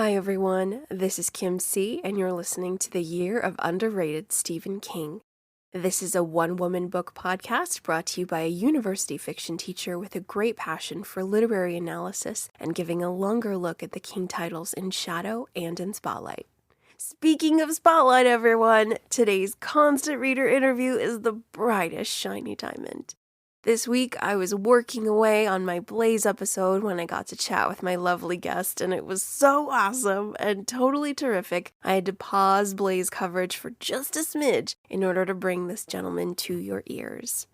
Hi everyone, this is Kim C, and you're listening to the Year of Underrated Stephen King. This is a one-woman book podcast brought to you by a university fiction teacher with a great passion for literary analysis and giving a longer look at the King titles in shadow and in spotlight. Speaking of spotlight, everyone, today's constant reader interview is the brightest shiny diamond. This week, I was working away on my Blaze episode when I got to chat with my lovely guest, and it was so awesome and totally terrific. I had to pause Blaze coverage for just a smidge in order to bring this gentleman to your ears.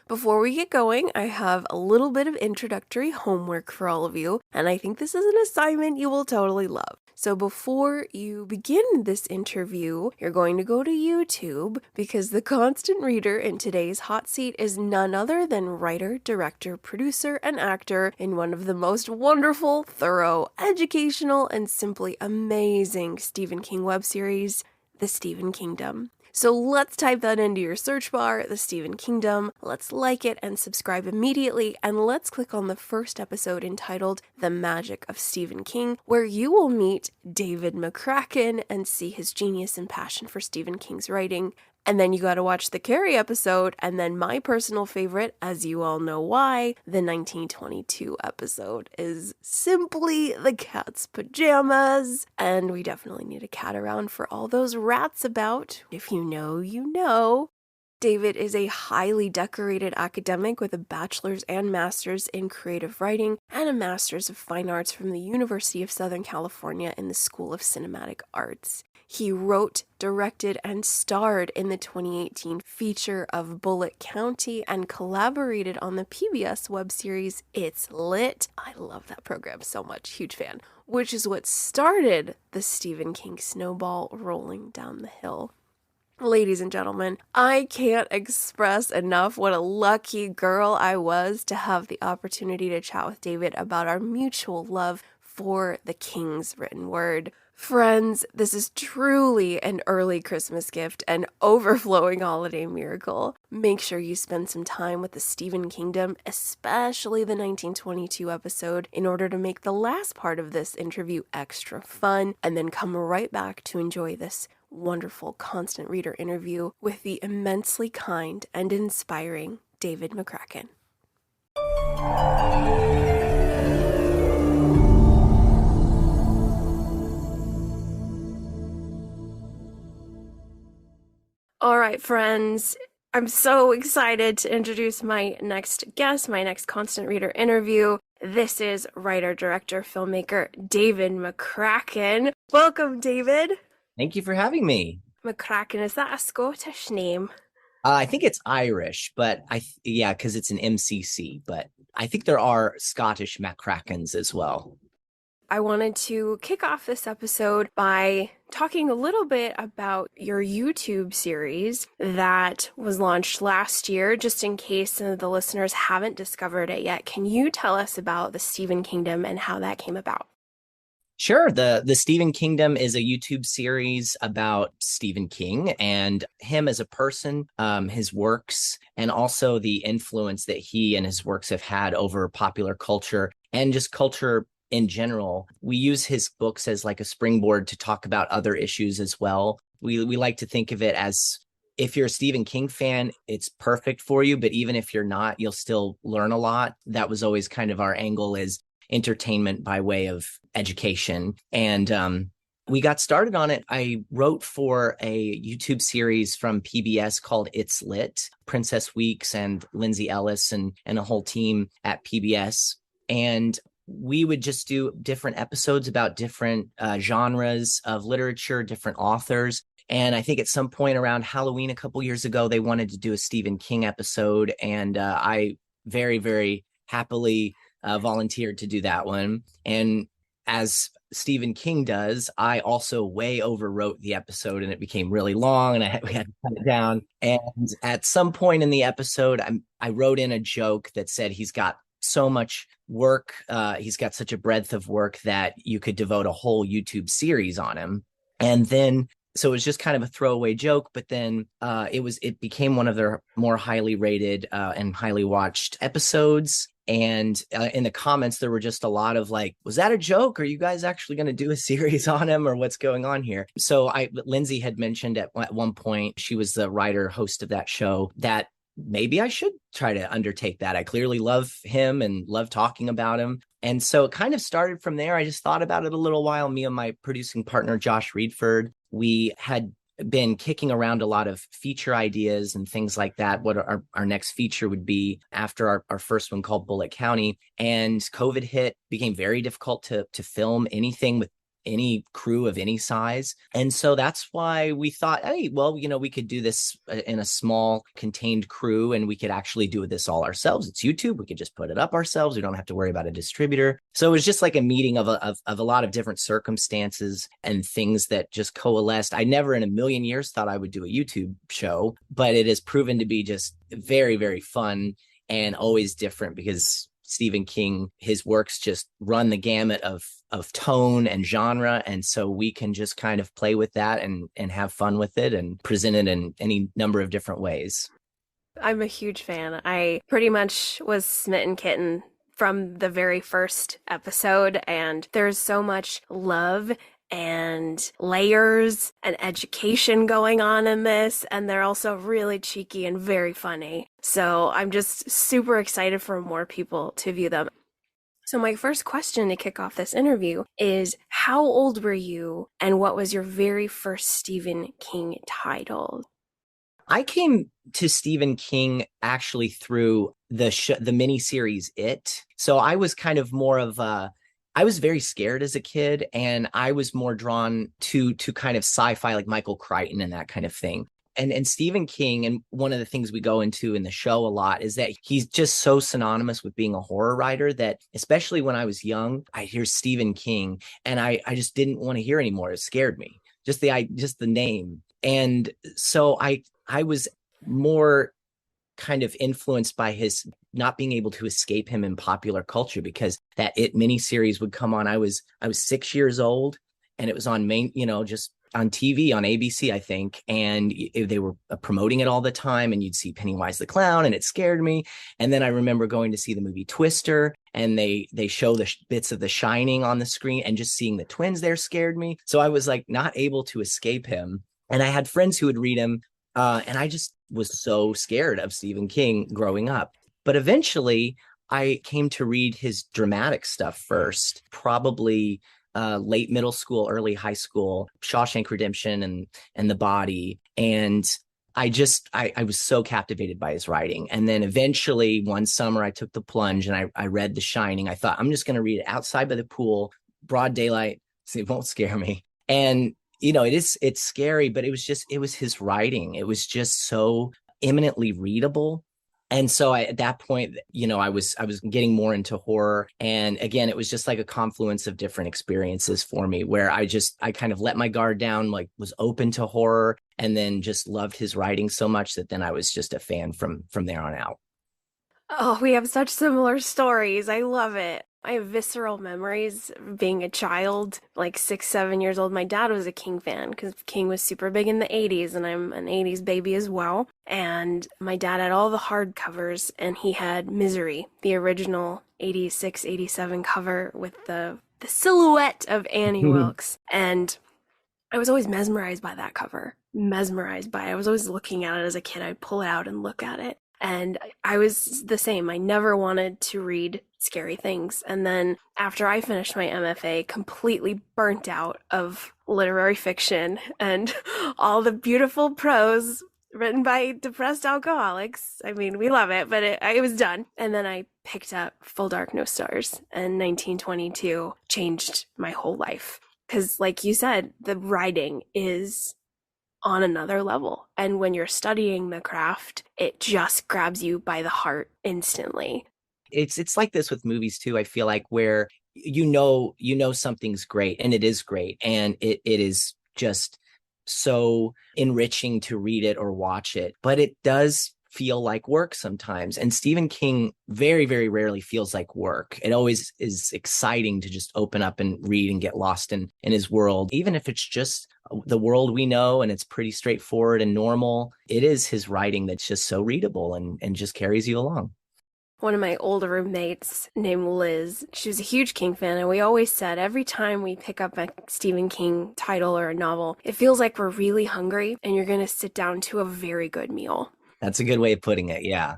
Before we get going, I have a little bit of introductory homework for all of you, and I think this is an assignment you will totally love. So before you begin this interview, you're going to go to YouTube because the constant reader in today's hot seat is none other than writer, director, producer, and actor in one of the most wonderful, thorough, educational, and simply amazing Stephen King web series, The Stephen Kingdom. So let's type that into your search bar, The Stephen Kingdom. Let's like it and subscribe immediately, and let's click on the first episode entitled The Magic of Stephen King, where you will meet David McCracken and see his genius and passion for Stephen King's writing. And then you gotta watch the Carrie episode, and then my personal favorite, as you all know why, the 1922 episode is simply the cat's pajamas. And we definitely need a cat around for all those rats about. If you know, you know. David is a highly decorated academic with a bachelor's and master's in creative writing and a master's of fine arts from the University of Southern California in the School of Cinematic Arts. He wrote, directed, and starred in the 2018 feature of Bullitt County and collaborated on the PBS web series It's Lit. I love that program so much, huge fan, which is what started the Stephen King snowball rolling down the hill. Ladies and gentlemen, I can't express enough what a lucky girl I was to have the opportunity to chat with David about our mutual love for the King's written word. Friends, this is truly an early Christmas gift and overflowing holiday miracle. Make sure you spend some time with the Stephen Kingdom, especially the 1922 episode, in order to make the last part of this interview extra fun, and then come right back to enjoy this wonderful constant reader interview with the immensely kind and inspiring David McCracken. All right, friends, I'm so excited to introduce my next guest, my next constant reader interview. This is writer, director, filmmaker David McCracken. Welcome, David. Thank you for having me. McCracken, is that a Scottish name? I think it's Irish, but because it's an MCC, but I think there are Scottish McCrackens as well. I wanted to kick off this episode by talking a little bit about your YouTube series that was launched last year, just in case some of the listeners haven't discovered it yet. Can you tell us about the Stephen Kingdom and how that came about? Sure. The Stephen Kingdom is a YouTube series about Stephen King and him as a person, his works, and also the influence that he and his works have had over popular culture and just culture in general. We use his books as like a springboard to talk about other issues as well. We like to think of it as, if you're a Stephen King fan, it's perfect for you, but even if you're not, you'll still learn a lot. That was always kind of our angle, is entertainment by way of education. And we got started on it. I wrote for a YouTube series from PBS called It's Lit, Princess Weeks and Lindsay Ellis and a whole team at PBS. And we would just do different episodes about different genres of literature, different authors. And I think at some point around Halloween a couple years ago, they wanted to do a Stephen King episode. And I very, very happily volunteered to do that one. And as Stephen King does, I also way overwrote the episode and it became really long and we had to cut it down. And at some point in the episode, I wrote in a joke that said he's got so much work. He's got such a breadth of work that you could devote a whole YouTube series on him. And then, so it was just kind of a throwaway joke, but then it became one of their more highly rated and highly watched episodes. And in the comments, there were just a lot of like, was that a joke? Are you guys actually going to do a series on him, or what's going on here? So Lindsay had mentioned at one point, she was the writer, host of that show, that maybe I should try to undertake that. I clearly love him and love talking about him. And so it kind of started from there. I just thought about it a little while. Me and my producing partner, Josh Reedford, we had been kicking around a lot of feature ideas and things like that, what our next feature would be after our first one called Bullitt County. And COVID hit, became very difficult to film anything with any crew of any size. And so that's why we thought, hey, well, we could do this in a small contained crew, and we could actually do this all ourselves. It's YouTube. We could just put it up ourselves. We don't have to worry about a distributor. So it was just like a meeting of a lot of different circumstances and things that just coalesced. I never in a million years thought I would do a YouTube show, but it has proven to be just very, very fun and always different, because Stephen King, his works just run the gamut of tone and genre. And so we can just kind of play with that and have fun with it and present it in any number of different ways. I'm a huge fan. I pretty much was smitten kitten from the very first episode, and there's so much love and layers and education going on in this, and they're also really cheeky and very funny. So I'm just super excited for more people to view them. So my first question to kick off this interview is, how old were you, and what was your very first Stephen King title? I came to Stephen King actually through the miniseries It. So I was kind of more of I was very scared as a kid, and I was more drawn to kind of sci-fi, like Michael Crichton and that kind of thing. And Stephen King, and one of the things we go into in the show a lot is that he's just so synonymous with being a horror writer that, especially when I was young, I hear Stephen King and I just didn't want to hear anymore. It scared me, just the name. And so I was more kind of influenced by his not being able to escape him in popular culture, because that It miniseries would come on. I was 6 years old, and it was on just on TV on ABC, I think. And they were promoting it all the time, and you'd see Pennywise the Clown, and it scared me. And then I remember going to see the movie Twister, and they show the bits of The Shining on the screen, and just seeing the twins there scared me. So I was like not able to escape him. And I had friends who would read him. And I just was so scared of Stephen King growing up. But eventually I came to read his dramatic stuff first, probably late middle school, early high school, Shawshank Redemption and The Body. And I was so captivated by his writing. And then eventually one summer I took the plunge and I read The Shining. I thought, I'm just going to read it outside by the pool, broad daylight, so it won't scare me. And it's scary, but it was his writing. It was just so eminently readable. And so at that point, I was getting more into horror. And again, it was just like a confluence of different experiences for me, where I kind of let my guard down, like was open to horror, and then just loved his writing so much that then I was just a fan from there on out. Oh, we have such similar stories. I love it. I have visceral memories of being a child, like 6, 7 years old. My dad was a King fan because King was super big in the 80s, and I'm an 80s baby as well. And my dad had all the hardcovers, and he had Misery, the original 86, 87 cover with the silhouette of Annie Wilkes. And I was always mesmerized by that cover. I was always looking at it as a kid. I'd pull it out and look at it. And I was the same. I never wanted to read scary things. And then after I finished my MFA, completely burnt out of literary fiction and all the beautiful prose written by depressed alcoholics. I mean, we love it, but it was done. And then I picked up Full Dark, No Stars, and 1922 changed my whole life. Because like you said, the writing is on another level. And when you're studying the craft, it just grabs you by the heart instantly. It's like this with movies too, I feel like, where you know something's great, and it is great, and it is just so enriching to read it or watch it, but it does feel like work sometimes. And Stephen King very, very rarely feels like work. It always is exciting to just open up and read and get lost in his world, even if it's just the world we know and it's pretty straightforward and normal. It is his writing that's just so readable and just carries you along. One of my older roommates named Liz, she was a huge King fan, and we always said every time we pick up a Stephen King title or a novel, it feels like we're really hungry and you're going to sit down to a very good meal. That's a good way of putting it. Yeah.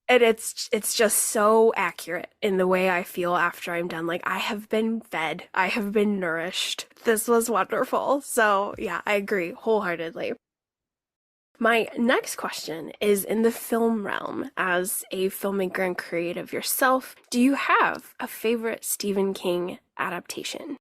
And it's just so accurate in the way I feel after I'm done. Like, I have been fed. I have been nourished. This was wonderful. So, yeah, I agree wholeheartedly. My next question is in the film realm. As a filmmaker and creative yourself, do you have a favorite Stephen King adaptation?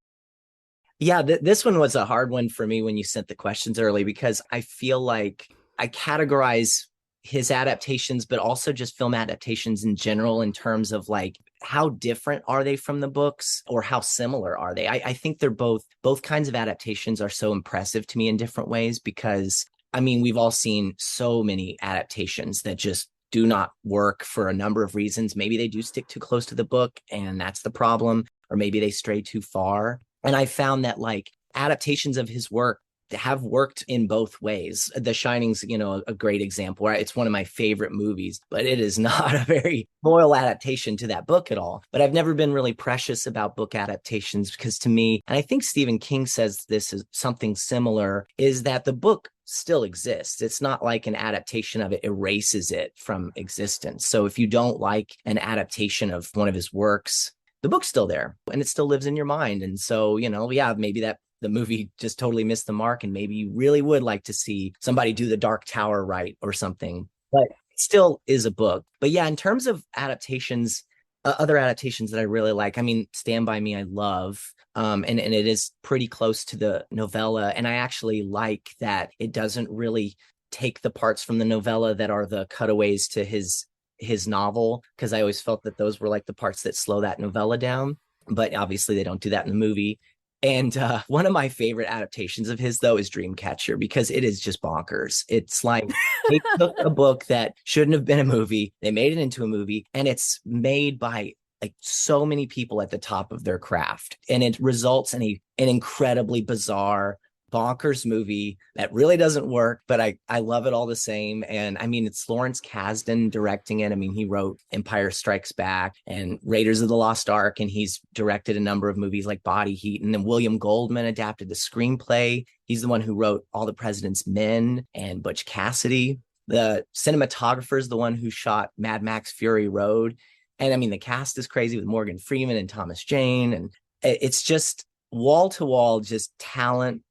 Yeah, this one was a hard one for me when you sent the questions early, because I feel like I categorize his adaptations, but also just film adaptations in general in terms of like how different are they from the books or how similar are they? I think they're both kinds of adaptations are so impressive to me in different ways, because I mean, we've all seen so many adaptations that just do not work for a number of reasons. Maybe they do stick too close to the book and that's the problem, or maybe they stray too far. And I found that like adaptations of his work have worked in both ways. The Shining's, a great example, right? It's one of my favorite movies, but it is not a very loyal adaptation to that book at all. But I've never been really precious about book adaptations, because to me, and I think Stephen King says this is something similar, is that the book still exists. It's not like an adaptation of it erases it from existence. So if you don't like an adaptation of one of his works, the book's still there and it still lives in your mind. And so, yeah, maybe that the movie just totally missed the mark, and maybe you really would like to see somebody do the Dark Tower right or something, but it still is a book. But yeah, in terms of adaptations, other adaptations that I really like, I mean, Stand By Me, I love. And it is pretty close to the novella. And I actually like that it doesn't really take the parts from the novella that are the cutaways to his novel, because I always felt that those were like the parts that slow that novella down. But obviously they don't do that in the movie. And one of my favorite adaptations of his, though, is Dreamcatcher, because it is just bonkers. It's like they took a book that shouldn't have been a movie, they made it into a movie, and it's made by like so many people at the top of their craft. And it results in an incredibly bizarre, bonkers movie that really doesn't work, but I love it all the same. And I mean, it's Lawrence Kasdan directing it. I mean, he wrote Empire Strikes Back and Raiders of the Lost Ark, and he's directed a number of movies like Body Heat. And then William Goldman adapted the screenplay. He's the one who wrote All the President's Men and Butch Cassidy. The cinematographer is the one who shot Mad Max Fury Road. And I mean, the cast is crazy with Morgan Freeman and Thomas Jane. And it's just wall to wall, just talent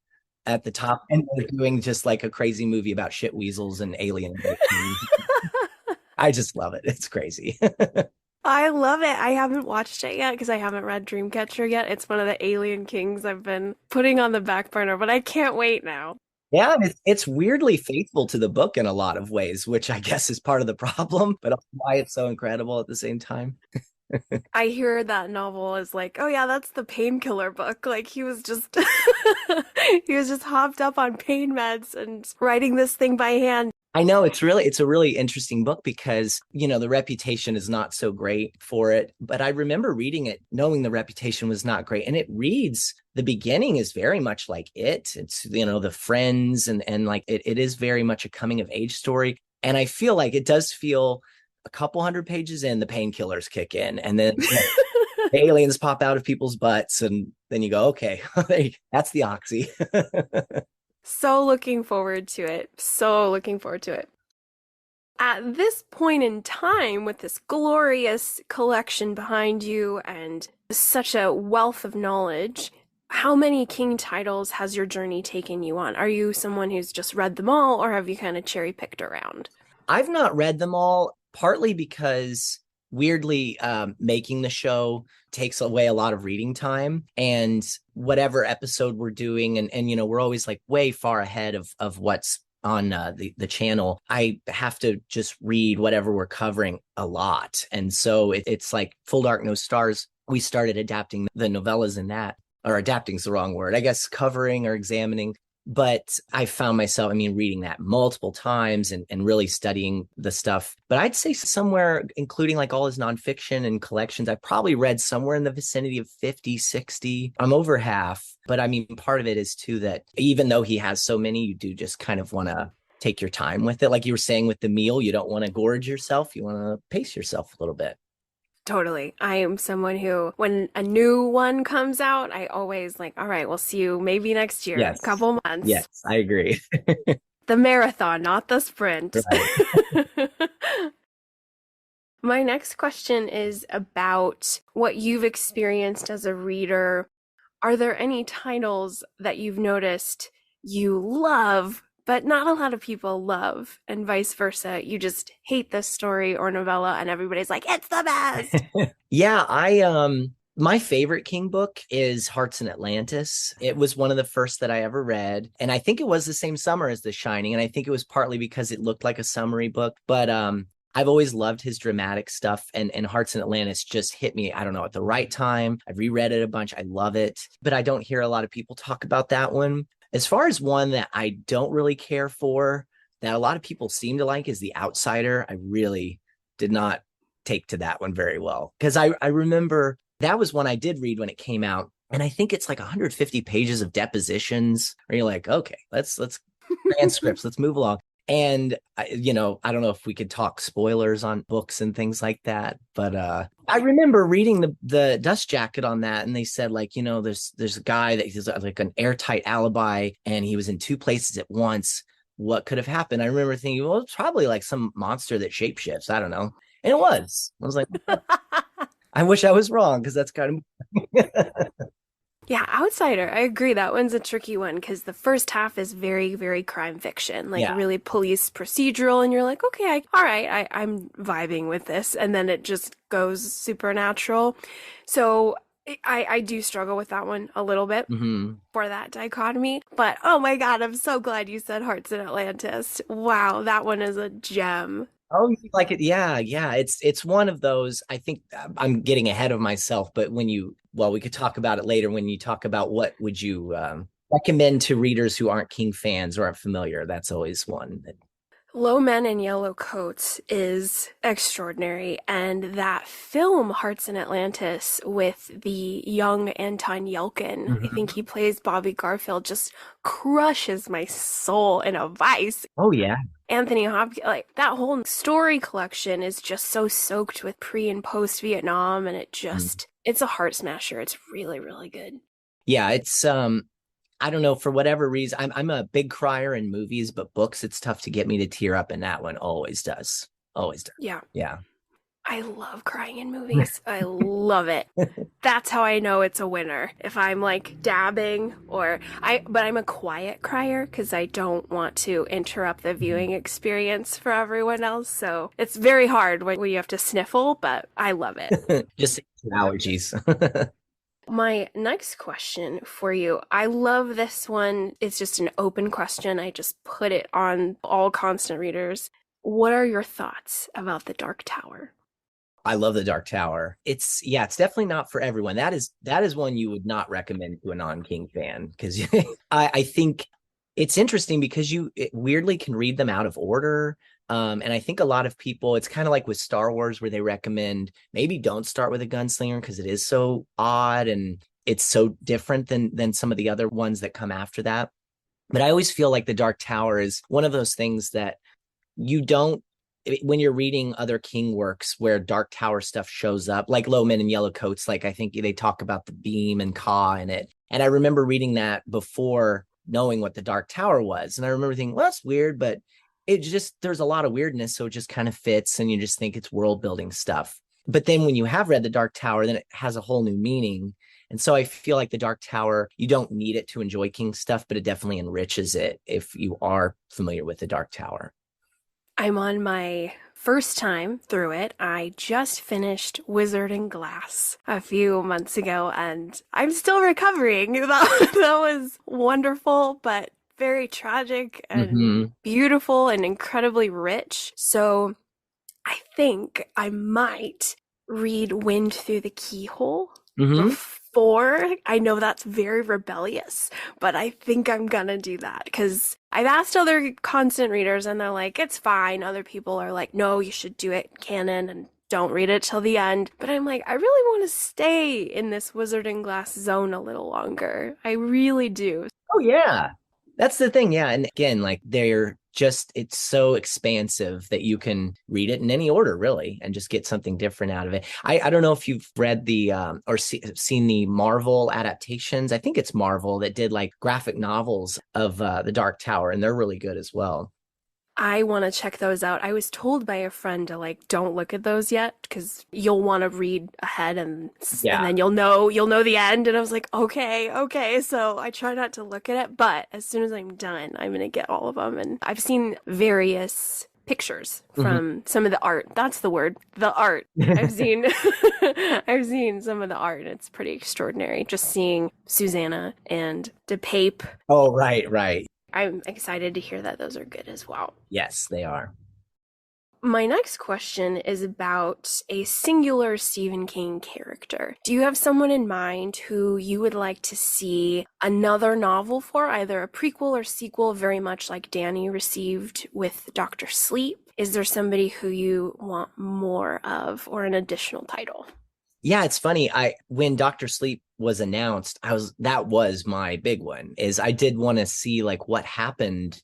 at the top, and they're doing just like a crazy movie about shit weasels and alien I just love it. It's crazy. I love it. I haven't watched it yet because I haven't read Dreamcatcher yet. It's one of the Alien Kings I've been putting on the back burner, but I can't wait now. Yeah, it's weirdly faithful to the book in a lot of ways, which I guess is part of the problem, but why it's so incredible at the same time. I hear that novel is like, oh yeah, that's the painkiller book. Like he was just he was just hopped up on pain meds and writing this thing by hand. I know it's a really interesting book because, the reputation is not so great for it, but I remember reading it knowing the reputation was not great, and it reads, the beginning is very much like it's the friends and like it is very much a coming of age story. And I feel like it does feel a couple hundred pages in, the painkillers kick in, and then the aliens pop out of people's butts, and then you go, okay, that's the oxy. So looking forward to it. So looking forward to it. At this point in time, with this glorious collection behind you and such a wealth of knowledge, how many King titles has your journey taken you on? Are you someone who's just read them all, or have you kind of cherry-picked around? I've not read them all, partly because weirdly making the show takes away a lot of reading time, and whatever episode we're doing, and we're always like way far ahead of what's on the channel. I have to just read whatever we're covering a lot, and so it's like Full Dark No Stars. We started adapting the novellas in that, or adapting is the wrong word, I guess, covering or examining. But I found myself, reading that multiple times and really studying the stuff. But I'd say somewhere, including like all his nonfiction and collections, I probably read somewhere in the vicinity of 50, 60. I'm over half. But part of it is too that even though he has so many, you do just kind of want to take your time with it. Like you were saying with the meal, you don't want to gorge yourself. You want to pace yourself a little bit. Totally. I am someone who, when a new one comes out, I always like, all right, we'll see you maybe next year, Yes. couple months. Yes, I agree. The marathon, not the sprint. Right. My next question is about what you've experienced as a reader. Are there any titles that you've noticed you love, but not a lot of people love, and vice versa? You just hate this story or novella, and everybody's like, it's the best. Yeah, my favorite King book is Hearts in Atlantis. It was one of the first that I ever read, and I think it was the same summer as The Shining, and I think it was partly because it looked like a summary book, but I've always loved his dramatic stuff, and Hearts in Atlantis just hit me, I don't know, at the right time. I've reread it a bunch. I love it, but I don't hear a lot of people talk about that one. As far as one that I don't really care for, that a lot of people seem to like, is The Outsider. I really did not take to that one very well, because I remember that was one I did read when it came out, and I think it's like 150 pages of depositions. Or you're like, okay, let's transcripts, let's move along. And I don't know if we could talk spoilers on books and things like that, but I remember reading the dust jacket on that, and they said, like, there's a guy that he's like an airtight alibi, and he was in two places at once. What could have happened? I remember thinking, well, it's probably like some monster that shapeshifts. I don't know. And it was. I was like, I wish I was wrong, because that's kind of Yeah, Outsider. I agree. That one's a tricky one because the first half is very, very crime fiction, like yeah. really police procedural, and you're like, okay, all right, I'm vibing with this, and then it just goes supernatural. So I do struggle with that one a little bit for that dichotomy. But oh my God, I'm so glad you said Hearts in Atlantis. Wow, that one is a gem. Oh, you like it? Yeah, yeah. It's one of those. I think I'm getting ahead of myself, but we could talk about it later. When you talk about what would you recommend to readers who aren't King fans or aren't familiar, that's always one that. Low Men in Yellow Coats is extraordinary, and that film Hearts in Atlantis with the young Anton Yelkin, I think he plays Bobby Garfield, just crushes my soul in a vice. Oh yeah. Anthony Hopkins, like that whole story collection is just so soaked with pre and post Vietnam, and it's a heart smasher. It's really, really good. Yeah, it's I don't know, for whatever reason. I'm a big crier in movies, but books, it's tough to get me to tear up, and that one always does. Always does. Yeah. Yeah. I love crying in movies. I love it. That's how I know it's a winner. If I'm like dabbing but I'm a quiet crier because I don't want to interrupt the viewing experience for everyone else. So it's very hard when you have to sniffle, but I love it. Just allergies. My next question for you, I love this one. It's just an open question. I just put it on all constant readers. What are your thoughts about The Dark Tower? I love The Dark Tower. It's definitely not for everyone. That is one you would not recommend to a non-King fan, because I think it's interesting because it weirdly can read them out of order. And I think a lot of people, it's kind of like with Star Wars, where they recommend maybe don't start with a gunslinger because it is so odd and it's so different than some of the other ones that come after that. But I always feel like The Dark Tower is one of those things that you don't, when you're reading other King works where Dark Tower stuff shows up, like Low Men in Yellow Coats, like I think they talk about the beam and Ka in it. And I remember reading that before knowing what The Dark Tower was. And I remember thinking, well, that's weird, but there's a lot of weirdness. So it just kind of fits, and you just think it's world building stuff. But then when you have read The Dark Tower, then it has a whole new meaning. And so I feel like The Dark Tower, you don't need it to enjoy King stuff, but it definitely enriches it if you are familiar with The Dark Tower. I'm on my first time through it. I just finished Wizard and Glass a few months ago, and I'm still recovering. That was wonderful, but very tragic and beautiful and incredibly rich. So I think I might read Wind Through the Keyhole before. I know that's very rebellious, but I think I'm gonna do that because I've asked other constant readers and they're like, it's fine. Other people are like, no, you should do it canon and don't read it till the end. But I'm like, I really want to stay in this Wizard and Glass zone a little longer. I really do. Oh, yeah. That's the thing. Yeah. And again, like they're just it's so expansive that you can read it in any order really and just get something different out of it. I don't know if you've read the seen the Marvel adaptations. I think it's Marvel that did like graphic novels of the Dark Tower, and they're really good as well. I want to check those out. I was told by a friend to like don't look at those yet because you'll want to read ahead and Yeah. then you'll know the end. And I was like, okay. So I try not to look at it, but as soon as I'm done, I'm gonna get all of them. And I've seen various pictures from some of the art. That's the word, the art. I've seen I've seen some of the art, and it's pretty extraordinary. Just seeing Susanna and DePape. Oh, right. I'm excited to hear that those are good as well. Yes, they are. My next question is about a singular Stephen King character. Do you have someone in mind who you would like to see another novel for, either a prequel or sequel, very much like Danny received with Dr. Sleep? Is there somebody who you want more of or an additional title? Yeah, it's funny. When Dr. Sleep was announced, that was my big one. Is I did want to see like what happened.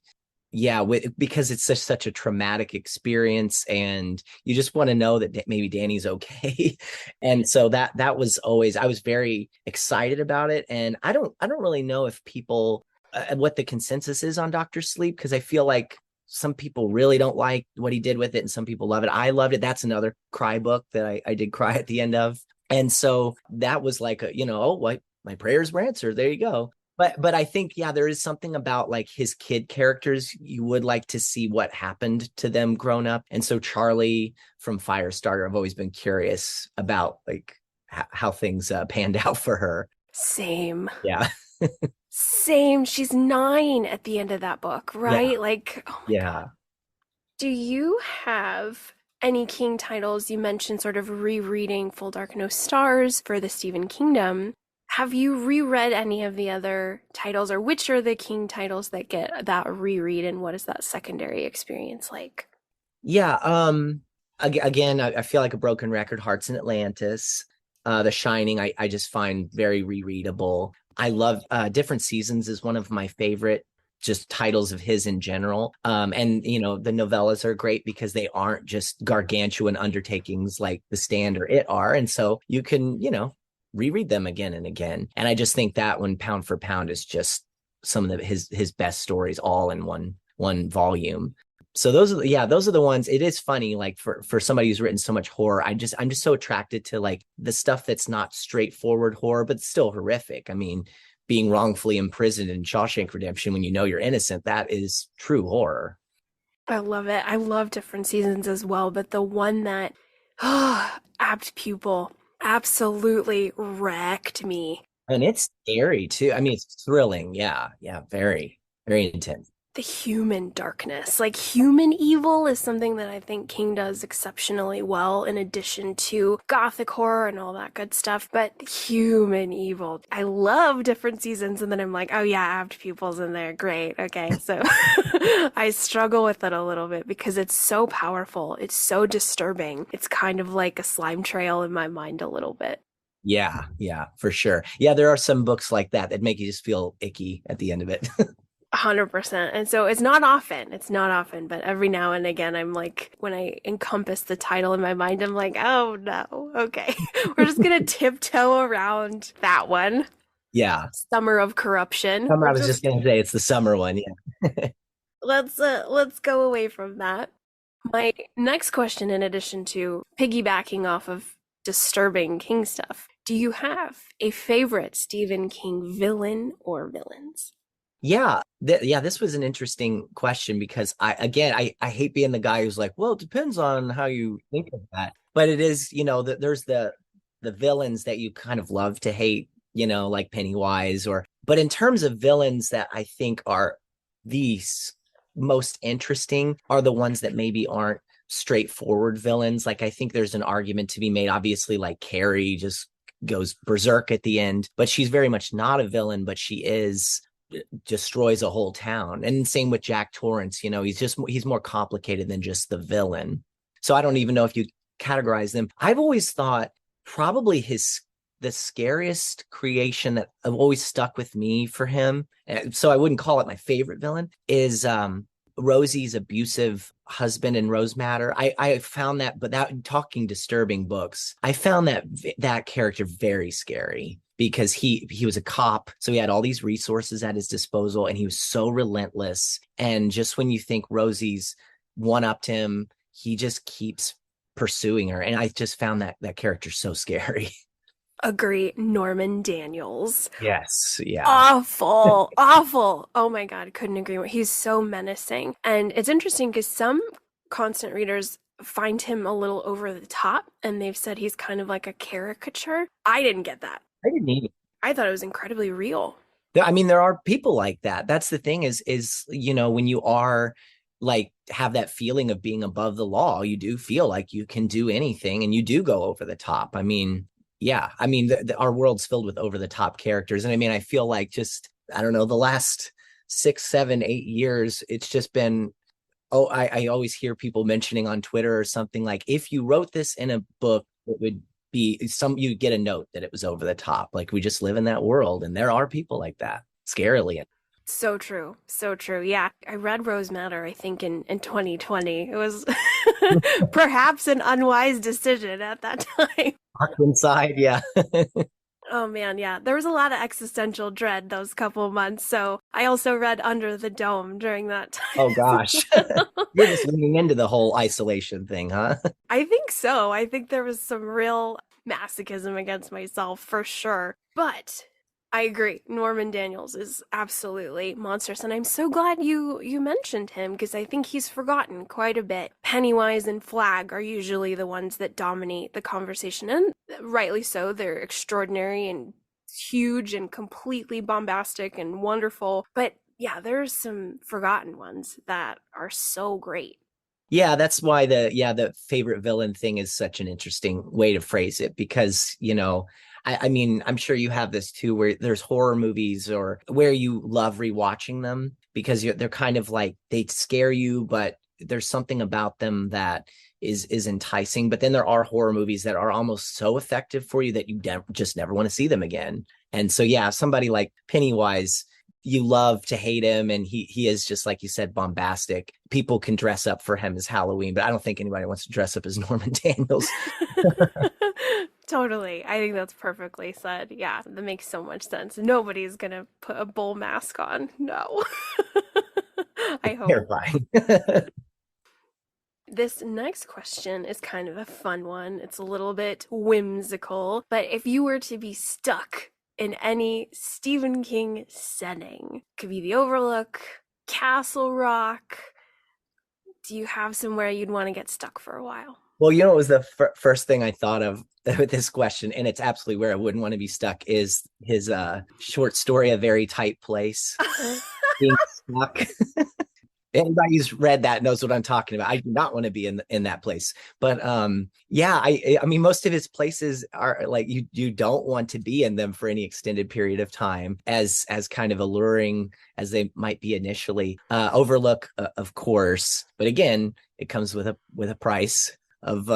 Yeah, because it's such a traumatic experience, and you just want to know that maybe Danny's okay. And so that was always, I was very excited about it. And I don't really know if people what the consensus is on Dr. Sleep, because I feel like some people really don't like what he did with it and some people love it. I loved it. That's another cry book that I did cry at the end of. And so that was like my prayers were answered. There you go. But I think, yeah, there is something about like his kid characters. You would like to see what happened to them grown up. And so Charlie from Firestarter, I've always been curious about like how things panned out for her. Same. Yeah. Same. She's 9 at the end of that book, right? Yeah. Like, oh my Yeah. God. Do you have any King titles? You mentioned sort of rereading Full Dark No Stars for the Stephen Kingdom. Have you reread any of the other titles, or which are the King titles that get that reread, and what is that secondary experience like? Yeah. Again, I feel like a broken record. Hearts in Atlantis. The Shining, I just find very rereadable. I love Different Seasons is one of my favorite just titles of his in general. And the novellas are great because they aren't just gargantuan undertakings like The Stand or It are. And so you can, reread them again and again. And I just think that one, pound for pound, is just some of his best stories all in one volume. So those are the ones. It is funny, like for somebody who's written so much horror, I'm just so attracted to like the stuff that's not straightforward horror, but still horrific. I mean, being wrongfully imprisoned in Shawshank Redemption when you know you're innocent, that is true horror. I love it. I love Different Seasons as well, but the one that, Apt Pupil absolutely wrecked me. And it's scary too. I mean, it's thrilling. Yeah. Yeah. Very, very intense. The human darkness, like human evil, is something that I think King does exceptionally well, in addition to gothic horror and all that good stuff. But human evil, I love Different Seasons, and then I'm like, oh yeah, Apt Pupils in there, great, okay. So I struggle with it a little bit because it's so powerful, it's so disturbing. It's kind of like a slime trail in my mind a little bit. Yeah, for sure. Yeah, there are some books like that make you just feel icky at the end of it. 100%. And so it's not often, but every now and again, I'm like, when I encompass the title in my mind, I'm like, oh no, okay. We're just going to tiptoe around that one. Yeah. Summer of Corruption. I was just going to say it's the summer one. Yeah. Let's go away from that. My next question, in addition to piggybacking off of disturbing King stuff, do you have a favorite Stephen King villain or villains? Yeah. This was an interesting question because I hate being the guy who's like, well, it depends on how you think of that. But it is, there's the villains that you kind of love to hate, like Pennywise but in terms of villains that I think are the most interesting are the ones that maybe aren't straightforward villains. Like I think there's an argument to be made, obviously, like Carrie just goes berserk at the end, but she's very much not a villain, but she destroys a whole town. And same with Jack Torrance, he's more complicated than just the villain. So I don't even know if you categorize them. I've always thought probably the scariest creation that have always stuck with me for him, so I wouldn't call it my favorite villain, is Rosie's abusive husband in Rose Matter. I found that, but that talking disturbing books, I found that character very scary because he was a cop, so he had all these resources at his disposal, and he was so relentless. And just when you think Rosie's one-upped him, he just keeps pursuing her, and I just found that character so scary. Agree. Norman Daniels. Yes, yeah. Awful, awful. Oh my God, couldn't agree more. He's so menacing. And it's interesting because some constant readers find him a little over the top, and they've said he's kind of like a caricature. I didn't get that. I didn't even. I thought it was incredibly real. I mean, there are people like that. That's the thing is, when you are like have that feeling of being above the law, you do feel like you can do anything and you do go over the top. I mean, yeah, I mean, our world's filled with over the top characters. And I mean, I feel like just, I don't know, the last 6, 7, 8 years, it's just been, I always hear people mentioning on Twitter or something like, if you wrote this in a book, it would be you get a note that it was over the top. Like, we just live in that world, and there are people like that, scarily. So true. So true. Yeah. I read Rose Matter, I think, in 2020. It was perhaps an unwise decision at that time. Locked inside, yeah. Oh man, yeah. There was a lot of existential dread those couple of months. So I also read Under the Dome during that time. Oh gosh. You're just leaning into the whole isolation thing, huh? I think so. I think there was some real masochism against myself for sure. But I agree. Norman Daniels is absolutely monstrous, and I'm so glad you mentioned him because I think he's forgotten quite a bit. Pennywise and Flag are usually the ones that dominate the conversation, and rightly so. They're extraordinary and huge and completely bombastic and wonderful. But yeah, there's some forgotten ones that are so great. Yeah, that's why the favorite villain thing is such an interesting way to phrase it, because, I mean, I'm sure you have this too, where there's horror movies or where you love rewatching them because they're kind of like, they scare you, but there's something about them that is enticing. But then there are horror movies that are almost so effective for you that you just never want to see them again. And so, yeah, somebody like Pennywise, you love to hate him, and he is, just like you said, bombastic. People can dress up for him as Halloween, but I don't think anybody wants to dress up as Norman Daniels. Totally. I think that's perfectly said. Yeah, that makes so much sense. Nobody's gonna put a bull mask on. No. I hope. Terrifying. This next question is kind of a fun one. It's a little bit whimsical, but if you were to be stuck in any Stephen King setting, could be the Overlook, Castle Rock, do you have somewhere you'd want to get stuck for a while? Well, it was the first thing I thought of with this question, and it's absolutely where I wouldn't want to be stuck, is his short story, A Very Tight Place. Being stuck. Anybody who's read that knows what I'm talking about. I do not want to be in that place. But yeah, I mean, most of his places are like, you don't want to be in them for any extended period of time, as kind of alluring as they might be initially. Overlook, of course, but again, it comes with a price of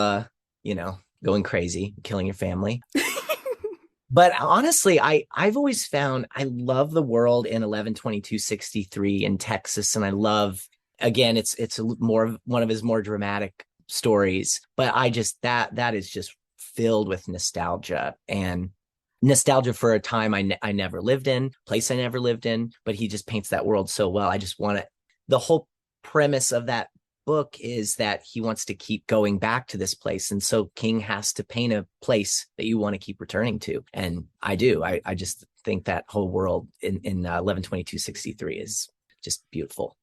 going crazy, killing your family. But honestly, I've always found I love the world in 11/22/63 in Texas, and I love, again, it's one of his more dramatic stories. But I just that is just filled with nostalgia, and nostalgia for a time I never lived in, place I never lived in. But he just paints that world so well. I just want it. The whole premise of that book is that he wants to keep going back to this place, and so King has to paint a place that you want to keep returning to, and I do. I just think that whole world in 11/22/63 is just beautiful.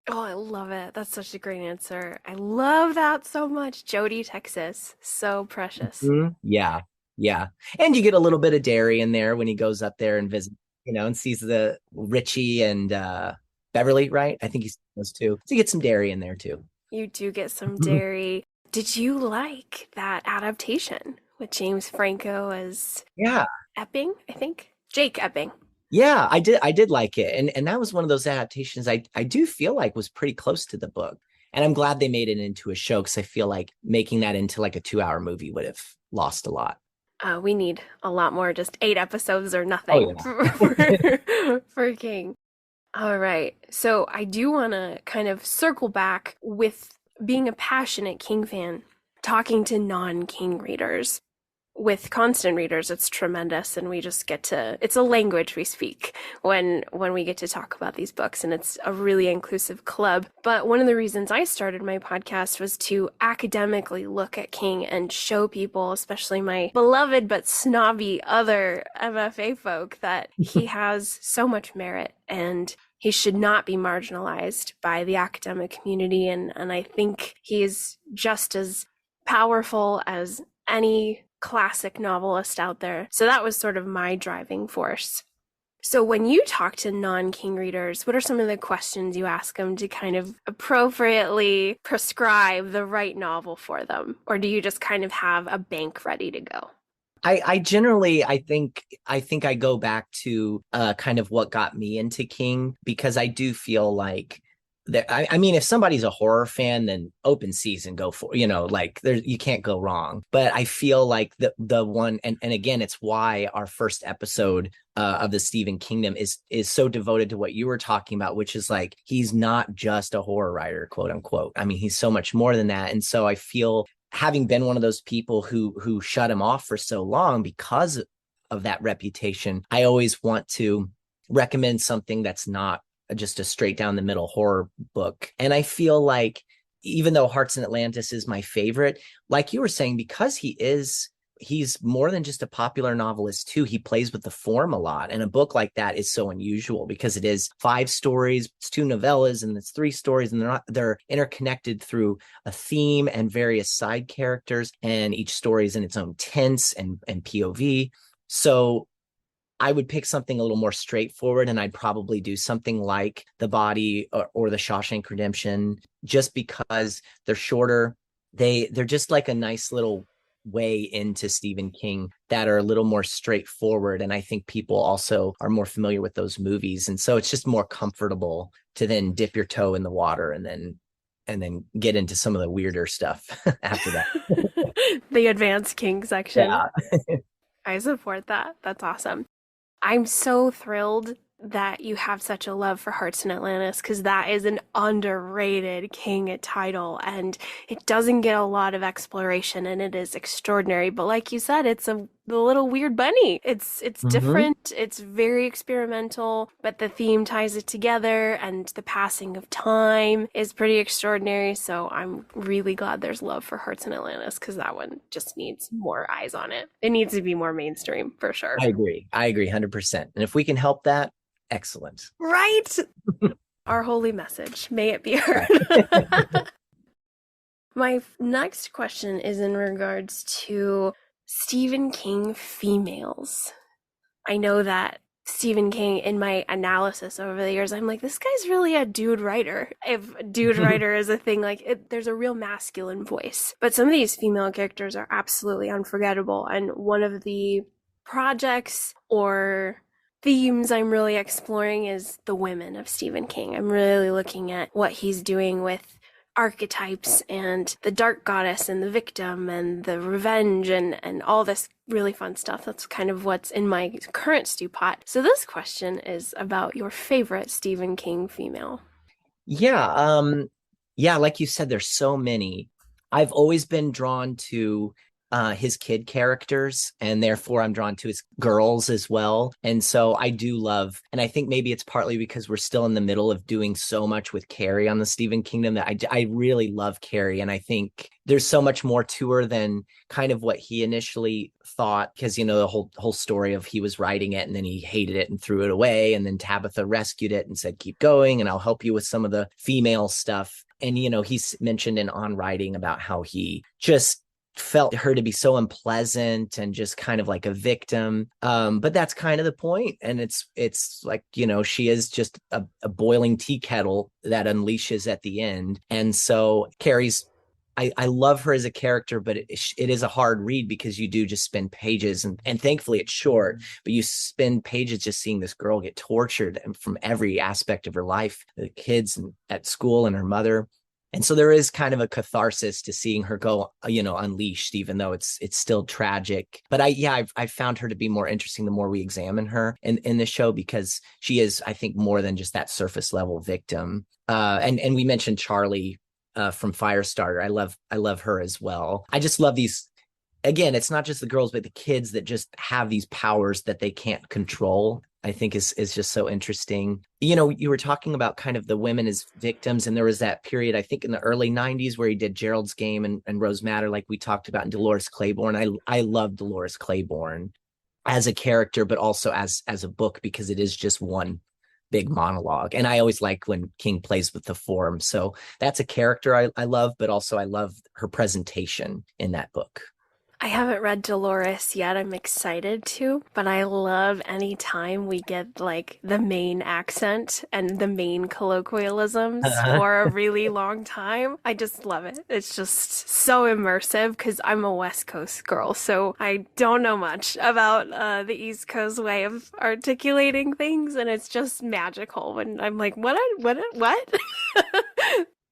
Oh, I love it. That's such a great answer. I love that so much. Jody, Texas, so precious. Mm-hmm. Yeah, and you get a little bit of Derry in there when he goes up there and visits, and sees the Richie and Beverly, right? I think he sees those too, so you get some Derry in there too. You do get some dairy. Did you like that adaptation with James Franco as Epping, I think? Jake Epping. Yeah, I did like it. And that was one of those adaptations I do feel like was pretty close to the book. And I'm glad they made it into a show, because I feel like making that into like a 2-hour movie would have lost a lot. We need a lot more, just 8 episodes or nothing for King. All right. So I do want to kind of circle back with being a passionate King fan, talking to non-King readers. With constant readers, it's tremendous, and we just get to, it's a language we speak when we get to talk about these books, and it's a really inclusive club. But one of the reasons I started my podcast was to academically look at King and show people, especially my beloved but snobby other MFA folk, that he has so much merit and he should not be marginalized by the academic community. And I think he's just as powerful as any classic novelist out there. So that was sort of my driving force. So when you talk to non-King readers, what are some of the questions you ask them to kind of appropriately prescribe the right novel for them? Or do you just kind of have a bank ready to go? I generally I think I go back to kind of what got me into King, because I do feel like that I mean, if somebody's a horror fan, then open season, go for, like there, you can't go wrong. But I feel like the one, and again, it's why our first episode of the Stephen Kingdom is so devoted to what you were talking about, which is like he's not just a horror writer, quote unquote. I mean, he's so much more than that. And so I feel, having been one of those people who shut him off for so long because of that reputation, I always want to recommend something that's not just a straight down the middle horror book. And I feel like, even though Hearts in Atlantis is my favorite, like you were saying, because he's more than just a popular novelist too. He plays with the form a lot. And a book like that is so unusual because it is 5 stories, it's 2 novellas, and it's 3 stories, and they're interconnected through a theme and various side characters, and each story is in its own tense and POV. So I would pick something a little more straightforward, and I'd probably do something like The Body or The Shawshank Redemption, just because they're shorter. They're just like a nice little way into Stephen King that are a little more straightforward. And I think people also are more familiar with those movies. And so it's just more comfortable to then dip your toe in the water and then get into some of the weirder stuff after that. The advanced King section. Yeah. I support that. That's awesome. I'm so thrilled that you have such a love for Hearts in Atlantis, because that is an underrated King title, and it doesn't get a lot of exploration, and it is extraordinary. But like you said, it's the little weird bunny. It's different. It's very experimental, but the theme ties it together, and the passing of time is pretty extraordinary. So I'm really glad there's love for Hearts in Atlantis, because that one just needs more eyes on it. It needs to be more mainstream for sure. I agree 100%. And if we can help that, excellent. Right? Our holy message. May it be heard. My next question is in regards to Stephen King females. I know that Stephen King, in my analysis over the years, I'm like, this guy's really a dude writer. If dude writer is a thing, like there's a real masculine voice. But some of these female characters are absolutely unforgettable. And one of the projects or themes I'm really exploring is the women of Stephen King. I'm really looking at what he's doing with archetypes and the dark goddess and the victim and the revenge and all this really fun stuff. That's kind of what's in my current stew pot. So this question is about your favorite Stephen King female. Yeah, like you said, there's so many. I've always been drawn to his kid characters, and therefore I'm drawn to his girls as well. And so I do love, and I think maybe it's partly because we're still in the middle of doing so much with Carrie on the Stephen Kingdom that I really love Carrie. And I think there's so much more to her than kind of what he initially thought, because the whole story of he was writing it and then he hated it and threw it away, and then Tabitha rescued it and said, keep going and I'll help you with some of the female stuff. And he's mentioned in On Writing about how he just felt her to be so unpleasant and just kind of like a victim, but that's kind of the point. And it's like, she is just a boiling tea kettle that unleashes at the end. And so Carrie's, I love her as a character, but it is a hard read, because you do just spend pages, and thankfully it's short, but you spend pages just seeing this girl get tortured from every aspect of her life, the kids and at school and her mother. And so there is kind of a catharsis to seeing her go, unleashed, even though it's still tragic. But I've found her to be more interesting the more we examine her in the show, because she is, I think, more than just that surface level victim. And we mentioned Charlie from Firestarter. I love her as well. I just love these. Again, it's not just the girls, but the kids that just have these powers that they can't control. I think is just so interesting. You were talking about kind of the women as victims, and there was that period, I think in the early 90s, where he did Gerald's Game and Rose Madder, like we talked about, in Dolores Claiborne. I love Dolores Claiborne as a character, but also as a book, because it is just one big monologue. And I always like when King plays with the form. So that's a character I love, but also I love her presentation in that book. I haven't read Dolores yet. I'm excited to, but I love any time we get like the main accent and the main colloquialisms for a really long time. I just love it. It's just so immersive because I'm a West Coast girl, so I don't know much about the East Coast way of articulating things, and it's just magical when I'm like, what?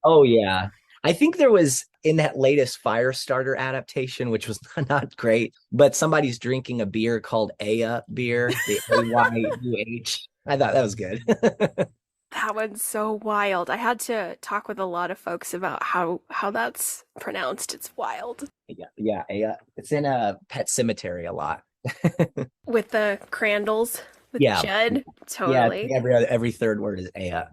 Oh yeah. I think there was in that latest Firestarter adaptation, which was not great, but somebody's drinking a beer called Aya beer, the AYUH. I thought that was good. That one's so wild. I had to talk with a lot of folks about how that's pronounced. It's wild. Yeah, Aya. It's in a Pet Cemetery a lot. With the Crandalls, with Yeah. Judd. Yeah, Totally. every third word is Aya.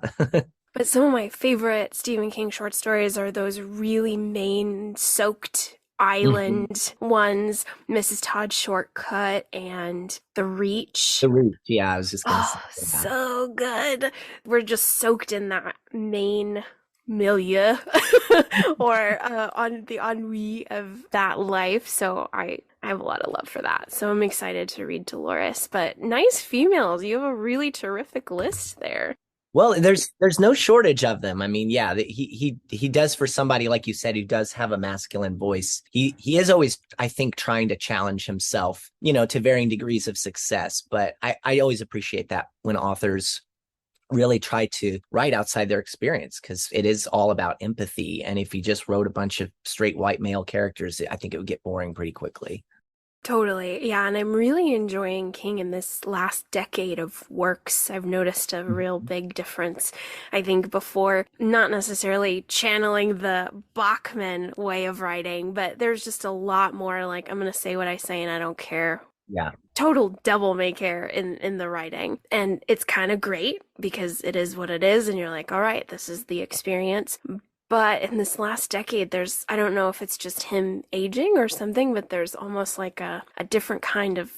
But some of my favorite Stephen King short stories are those really Maine-soaked island ones, Mrs. Todd's Shortcut and The Reach. The Root. Yeah, I was just gonna Oh, say that. so good. We're just soaked in that Maine milieu or on the ennui of that life. So I have a lot of love for that. So I'm excited to read Dolores. But nice females. You have a really terrific list there. Well, there's no shortage of them. I mean, yeah, he does, for somebody like you said who does have a masculine voice. He is always, I think, trying to challenge himself, to varying degrees of success. But I always appreciate that when authors really try to write outside their experience, because it is all about empathy. And if he just wrote a bunch of straight white male characters, I think it would get boring pretty quickly. Totally. Yeah, and I'm really enjoying King in this last decade of works. I've noticed a real big difference. I think before, not necessarily channeling the Bachman way of writing, but there's just a lot more like, I'm going to say what I say and I don't care. Yeah. Total devil may care in the writing. And it's kind of great because it is what it is. And you're like, all right, this is the experience. But in this last decade, I don't know if it's just him aging or something, but there's almost like a different kind of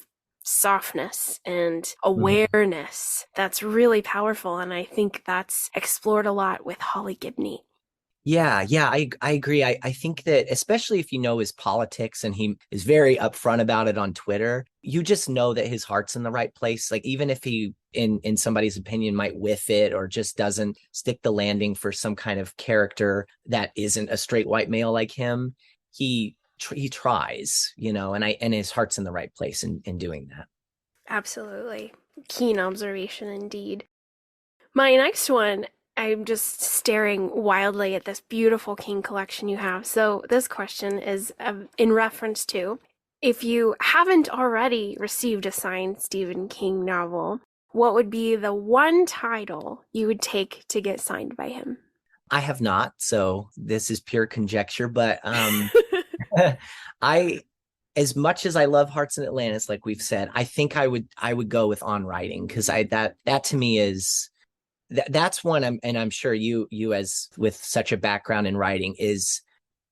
softness and awareness that's really powerful. And I think that's explored a lot with Holly Gibney. Yeah, I agree. I think that especially if you know his politics and he is very upfront about it on Twitter, you just know that his heart's in the right place. Like even if he in somebody's opinion might whiff it or just doesn't stick the landing for some kind of character that isn't a straight white male like him, he tries, and his heart's in the right place in doing that. Absolutely. Keen observation indeed. My next one, I'm just staring wildly at this beautiful King collection you have. So this question is in reference to, if you haven't already received a signed Stephen King novel, what would be the one title you would take to get signed by him? I have not, so this is pure conjecture, but as much as I love Hearts in Atlantis, like we've said, I think I would go with On Writing, because that to me is that's one. I'm sure you as with such a background in writing is,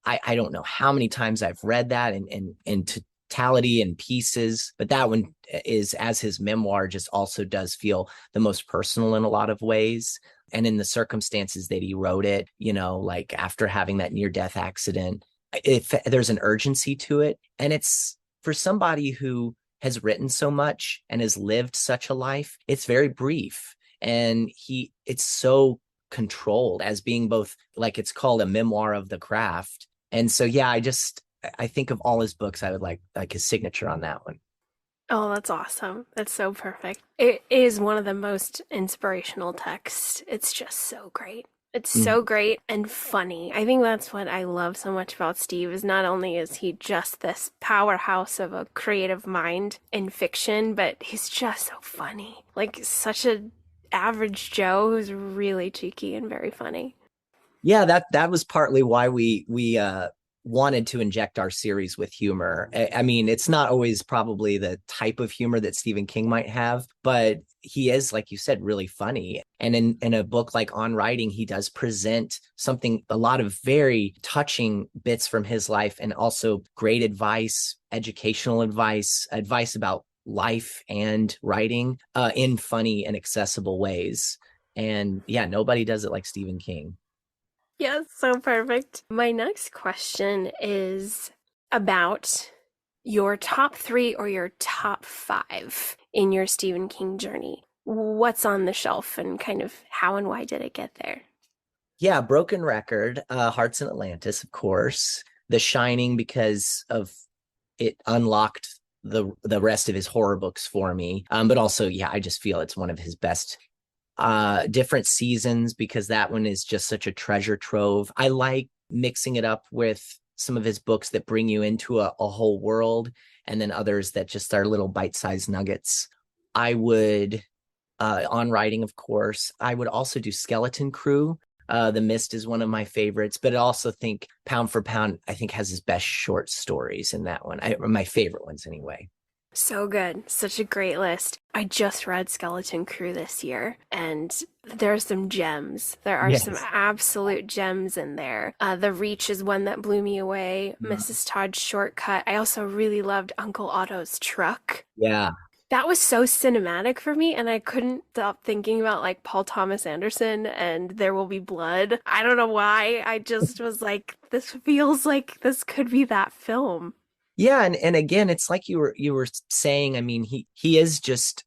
I don't know how many times I've read that in totality and pieces, but that one is, as his memoir, just also does feel the most personal in a lot of ways. And in the circumstances that he wrote it, like after having that near-death accident, if there's an urgency to it, and it's for somebody who has written so much and has lived such a life, it's very brief. And it's so controlled as being both, like it's called a memoir of the craft. And so, yeah, I think of all his books, I would like his signature on that one. Oh, that's awesome. That's so perfect. It is one of the most inspirational texts. It's just so great. It's Mhm. so great and funny. I think that's what I love so much about Steve is not only is he just this powerhouse of a creative mind in fiction, but he's just so funny. Like such a average Joe who's really cheeky and very funny. Yeah, that was partly why we wanted to inject our series with humor. I mean, it's not always probably the type of humor that Stephen King might have, but he is, like you said, really funny. And in a book like On Writing, he does present something, a lot of very touching bits from his life, and also great advice, educational advice, advice about life and writing in funny and accessible ways. And yeah, nobody does it like Stephen King. Yes, so perfect. My next question is about your top three or your top five in your Stephen King journey. What's on the shelf and kind of how and why did it get there? Yeah, Broken Record, Hearts in Atlantis, of course. The Shining, because of it unlocked the rest of his horror books for me. But also, yeah, I just feel it's one of his best different seasons, because that one is just such a treasure trove. I like mixing it up with some of his books that bring you into a whole world, and then others that just are little bite-sized nuggets. I would On Writing, of course. I would also do Skeleton Crew. The Mist is one of my favorites, but I also think Pound for Pound, I think, has his best short stories in that one. My favorite ones, anyway. So good. Such a great list. I just read Skeleton Crew this year, and there's some gems. There are some Yes. absolute gems in there. The Reach is one that blew me away. Mrs. Todd's Shortcut. I also really loved Uncle Otto's Truck. Yeah. That was so cinematic for me, and I couldn't stop thinking about like Paul Thomas Anderson and There Will Be Blood. I don't know why. I just was like, this feels like this could be that film. Yeah, and again, it's like you were saying, I mean, he is just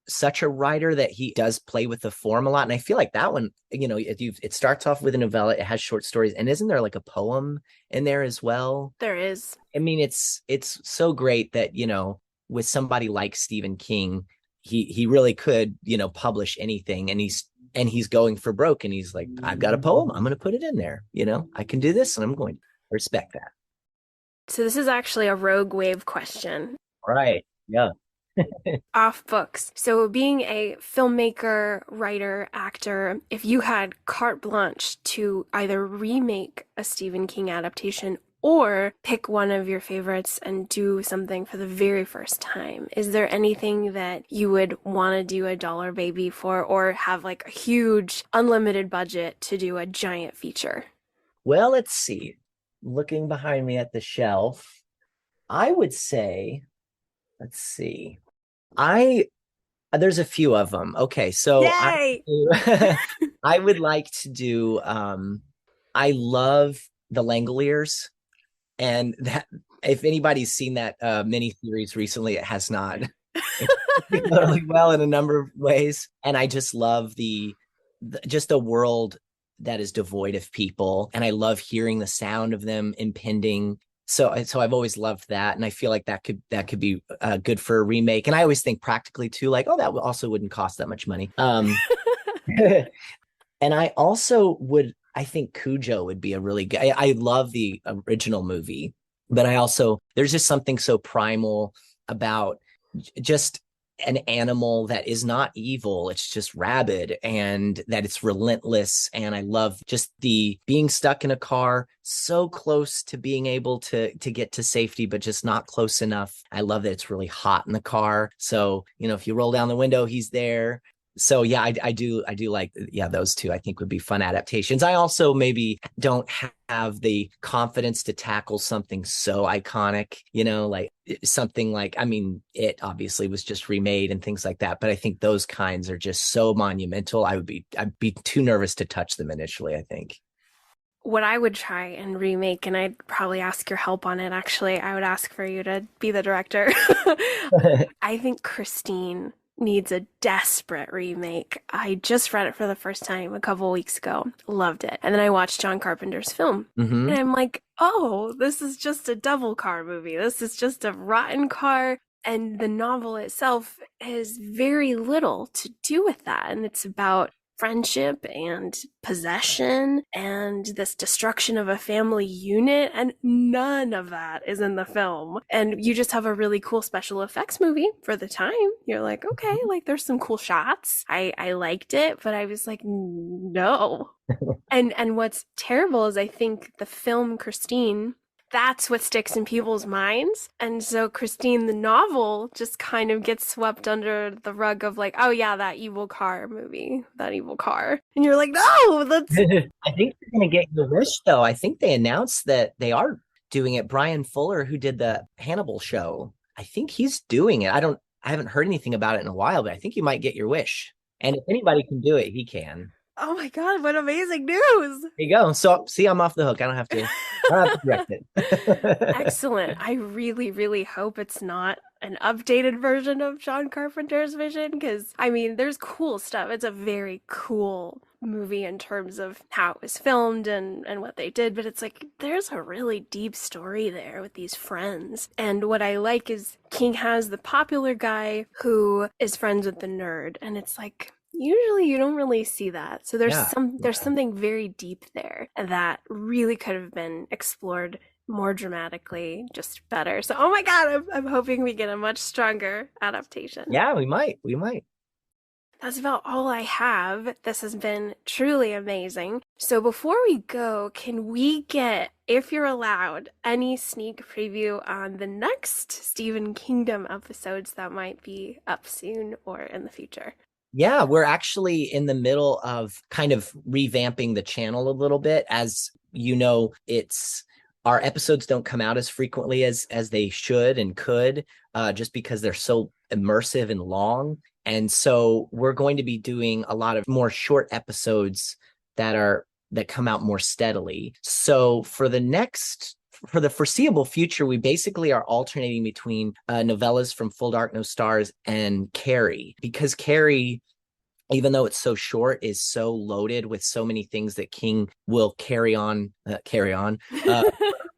such a writer that he does play with the form a lot. And I feel like that one, it starts off with a novella, it has short stories, and isn't there like a poem in there as well? There is. I mean, it's so great that, with somebody like Stephen King, he really could, publish anything, and he's going for broke, and he's like, I've got a poem, I'm gonna put it in there, I can do this, and I'm going to respect that. So this is actually a Rogue Wave question. Right. Yeah. Off books. So being a filmmaker, writer, actor, if you had carte blanche to either remake a Stephen King adaptation or pick one of your favorites and do something for the very first time, is there anything that you would want to do a dollar baby for, or have like a huge unlimited budget to do a giant feature? Well, let's see. Looking behind me at the shelf, I would say, let's see. I There's a few of them. Okay, so Yay! I would like to do I love the Langoliers, and that, if anybody's seen that mini series recently, it has not. It's really well in a number of ways, and I just love just a world that is devoid of people, and I love hearing the sound of them impending. So I've always loved that, and I feel like that could be good for a remake. And I always think practically too, like, oh, that also wouldn't cost that much money. And I also would, I think Cujo would be a really good. I love the original movie, but there's just something so primal about just an animal that is not evil. It's just rabid, and that it's relentless. And I love just the being stuck in a car so close to being able to get to safety, but just not close enough. I love that it's really hot in the car. So, if you roll down the window, he's there. So yeah, I do like, yeah, those two I think would be fun adaptations. I also maybe don't have the confidence to tackle something so iconic, like something like, I mean, it obviously was just remade and things like that, but I think those kinds are just so monumental. I'd be too nervous to touch them initially, I think. What I would try and remake, and I'd probably ask your help on it actually, I would ask for you to be the director. I think Christine needs a desperate remake. I just read it for the first time a couple weeks ago. Loved it. And then I watched John Carpenter's film. Hmm. And I'm like, oh, this is just a double car movie. This is just a rotten car. And the novel itself has very little to do with that. And it's about friendship and possession and this destruction of a family unit, and none of that is in the film. And you just have a really cool special effects movie for the time. You're like, okay, like there's some cool shots. I liked it, but I was like, no. And what's terrible is I think the film Christine, that's what sticks in people's minds. And so Christine, the novel, just kind of gets swept under the rug of like, oh yeah, that evil car movie, that evil car. And you're like, no, that's... I think you're going to get your wish, though. I think they announced that they are doing it. Brian Fuller, who did the Hannibal show, I think he's doing it. I haven't heard anything about it in a while, but I think you might get your wish. And if anybody can do it, he can. Oh my God, what amazing news. There you go. So see, I'm off the hook. I don't have to direct it. Excellent. I really, really hope it's not an updated version of John Carpenter's vision, because I mean, there's cool stuff. It's a very cool movie in terms of how it was filmed and what they did, but it's like there's a really deep story there with these friends. And what I like is King has the popular guy who is friends with the nerd, and it's like, usually you don't really see that. So there's something very deep there that really could have been explored more dramatically, just better. So, oh my God, I'm hoping we get a much stronger adaptation. Yeah, we might. That's about all I have. This has been truly amazing. So before we go, can we get, if you're allowed, any sneak preview on the next Stephen Kingdom episodes that might be up soon or in the future? Yeah, we're actually in the middle of kind of revamping the channel a little bit. As you know, our episodes don't come out as frequently as they should and could, just because they're so immersive and long. And so we're going to be doing a lot of more short episodes that come out more steadily. So for the foreseeable future, we basically are alternating between novellas from Full Dark No Stars and Carrie, because Carrie, even though it's so short, is so loaded with so many things that King will carry on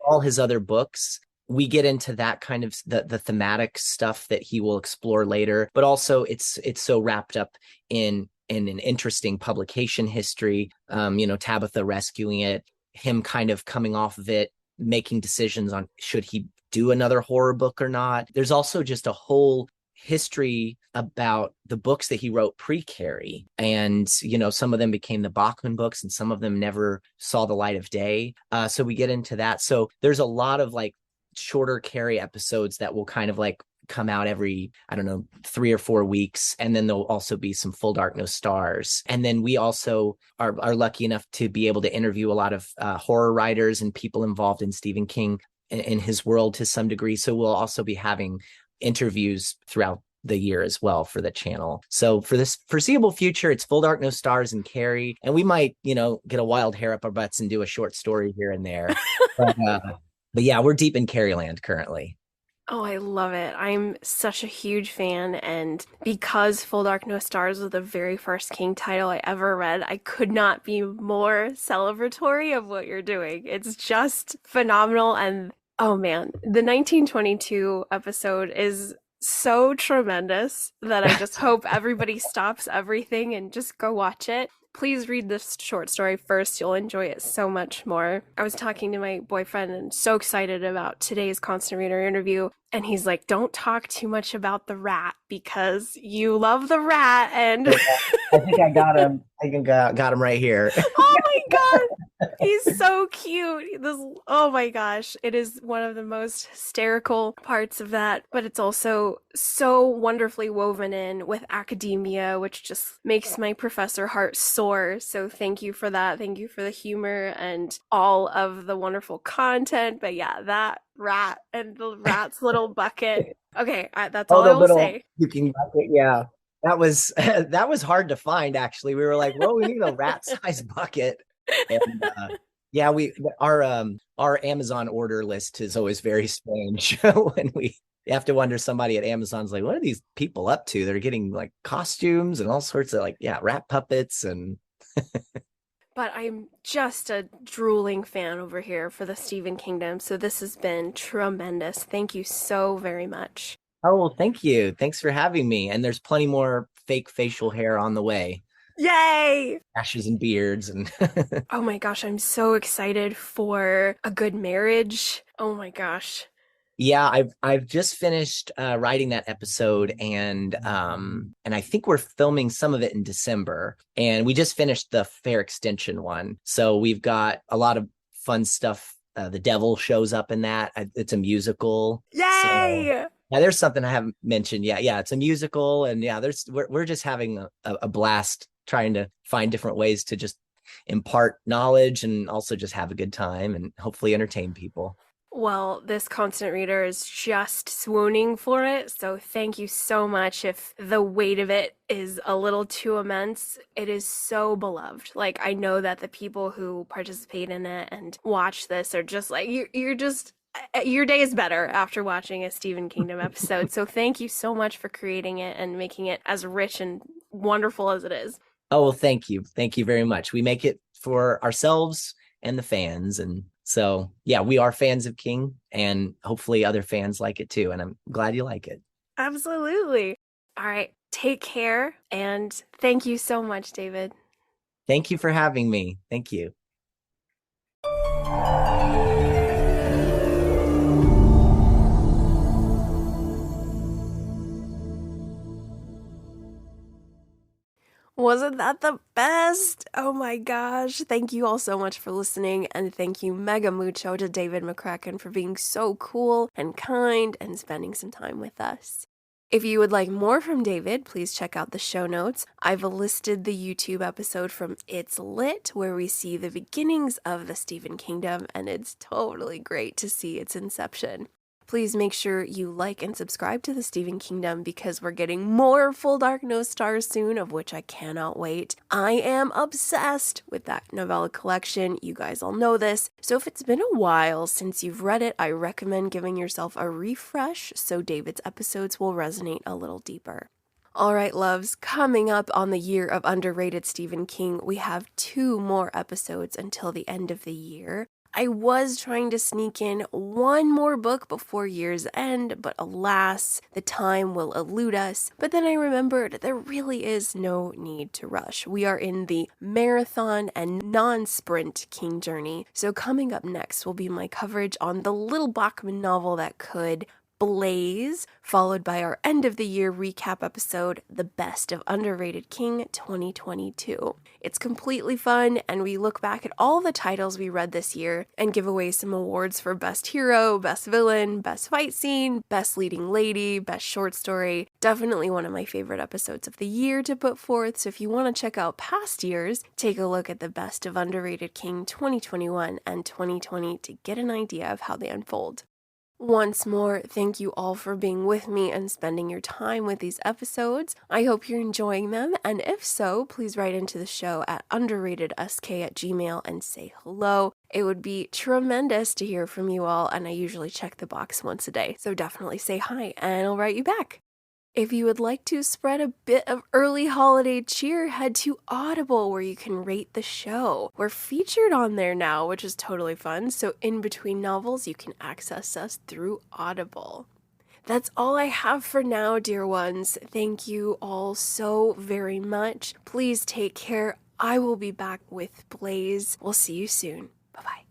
all his other books. We get into that kind of the thematic stuff that he will explore later, but also it's so wrapped up in an interesting publication history. Tabitha rescuing it, him kind of coming off of it, making decisions on should he do another horror book or not. There's also just a whole history about the books that he wrote pre-Carrie, and some of them became the Bachman books and some of them never saw the light of day. So we get into that. So there's a lot of like shorter Carrie episodes that will kind of like come out every, 3 or 4 weeks. And then there'll also be some Full Dark No Stars. And then we also are lucky enough to be able to interview a lot of horror writers and people involved in Stephen King in his world to some degree. So we'll also be having interviews throughout the year as well for the channel. So for this foreseeable future, it's Full Dark No Stars and Carrie. And we might, get a wild hair up our butts and do a short story here and there. But yeah, we're deep in Carrie land currently. Oh, I love it. I'm such a huge fan, and because Full Dark No Stars was the very first King title I ever read, I could not be more celebratory of what you're doing. It's just phenomenal, and oh man, the 1922 episode is so tremendous that I just hope everybody stops everything and just go watch it. Please read this short story first. You'll enjoy it so much more. I was talking to my boyfriend and so excited about today's Constant Reader interview. And he's like, don't talk too much about the rat because you love the rat. And I think I got him. Got him right here. Oh my God. He's so cute. Oh my gosh. It is one of the most hysterical parts of that, but it's also so wonderfully woven in with academia, which just makes my professor heart soar. So thank you for that. Thank you for the humor and all of the wonderful content. But yeah, that rat and the rat's little bucket. Okay, that's all I will say. Bucket, yeah. That was hard to find, actually. We were like, well, we need a rat-sized bucket. And yeah, our Amazon order list is always very strange when we have to wonder, somebody at Amazon's like, what are these people up to? They're getting like costumes and all sorts of rat puppets and But I'm just a drooling fan over here for the Stephen Kingdom. So this has been tremendous. Thank you so very much. Oh, well, thank you. Thanks for having me. And there's plenty more fake facial hair on the way. Yay! ashes and beards and Oh my gosh, I'm so excited for a good marriage. Oh my gosh. yeah, I've just finished writing that episode, and I think we're filming some of it in December, and we just finished the Fair Extension one, so we've got a lot of fun stuff. The devil shows up in that. It's a musical, so Yay! now there's something I haven't mentioned yet. Yeah, it's a musical, and yeah, we're just having a blast trying to find different ways to just impart knowledge and also just have a good time and hopefully entertain people. Well, this constant reader is just swooning for it, so thank you so much. If the weight of it is a little too immense, it is so beloved. Like, I know that the people who participate in it and watch this are just like, you're just, your day is better after watching a Stephen Kingdom episode. So thank you so much for creating it and making it as rich and wonderful as it is. Oh, well, thank you. Thank you very much. We make it for ourselves and the fans. And so, yeah, we are fans of King, and hopefully other fans like it too. And I'm glad you like it. Absolutely. All right. Take care. And thank you so much, David. Thank you for having me. Thank you. Wasn't that the best? Oh my gosh. Thank you all so much for listening. And thank you mega mucho to David McCracken for being so cool and kind and spending some time with us. If you would like more from David, please check out the show notes. I've listed the YouTube episode from It's Lit, where we see the beginnings of the Stephen Kingdom, and it's totally great to see its inception. Please make sure you like and subscribe to the Stephen Kingdom because we're getting more Full Dark No Stars soon, of which I cannot wait. I am obsessed with that novella collection. You guys all know this. So if it's been a while since you've read it, I recommend giving yourself a refresh so David's episodes will resonate a little deeper. All right, loves, coming up on the year of underrated Stephen King, we have 2 more episodes until the end of the year. I was trying to sneak in one more book before year's end, but alas, the time will elude us. But then I remembered there really is no need to rush. We are in the marathon and non-sprint King journey. So coming up next will be my coverage on the Little Bachman novel that could, Blaze, followed by our end of the year recap episode, The Best of Underrated King 2022. It's completely fun, and we look back at all the titles we read this year and give away some awards for Best Hero, Best Villain, Best Fight Scene, Best Leading Lady, Best Short Story. Definitely one of my favorite episodes of the year to put forth, so if you want to check out past years, take a look at The Best of Underrated King 2021 and 2020 to get an idea of how they unfold. Once more, thank you all for being with me and spending your time with these episodes. I hope you're enjoying them, and if so, please write into the show at underratedsk@gmail.com and say hello. It would be tremendous to hear from you all, and I usually check the box once a day, so definitely say hi, and I'll write you back. If you would like to spread a bit of early holiday cheer, head to Audible where you can rate the show. We're featured on there now, which is totally fun, so in between novels, you can access us through Audible. That's all I have for now, dear ones. Thank you all so very much. Please take care. I will be back with Blaze. We'll see you soon. Bye-bye.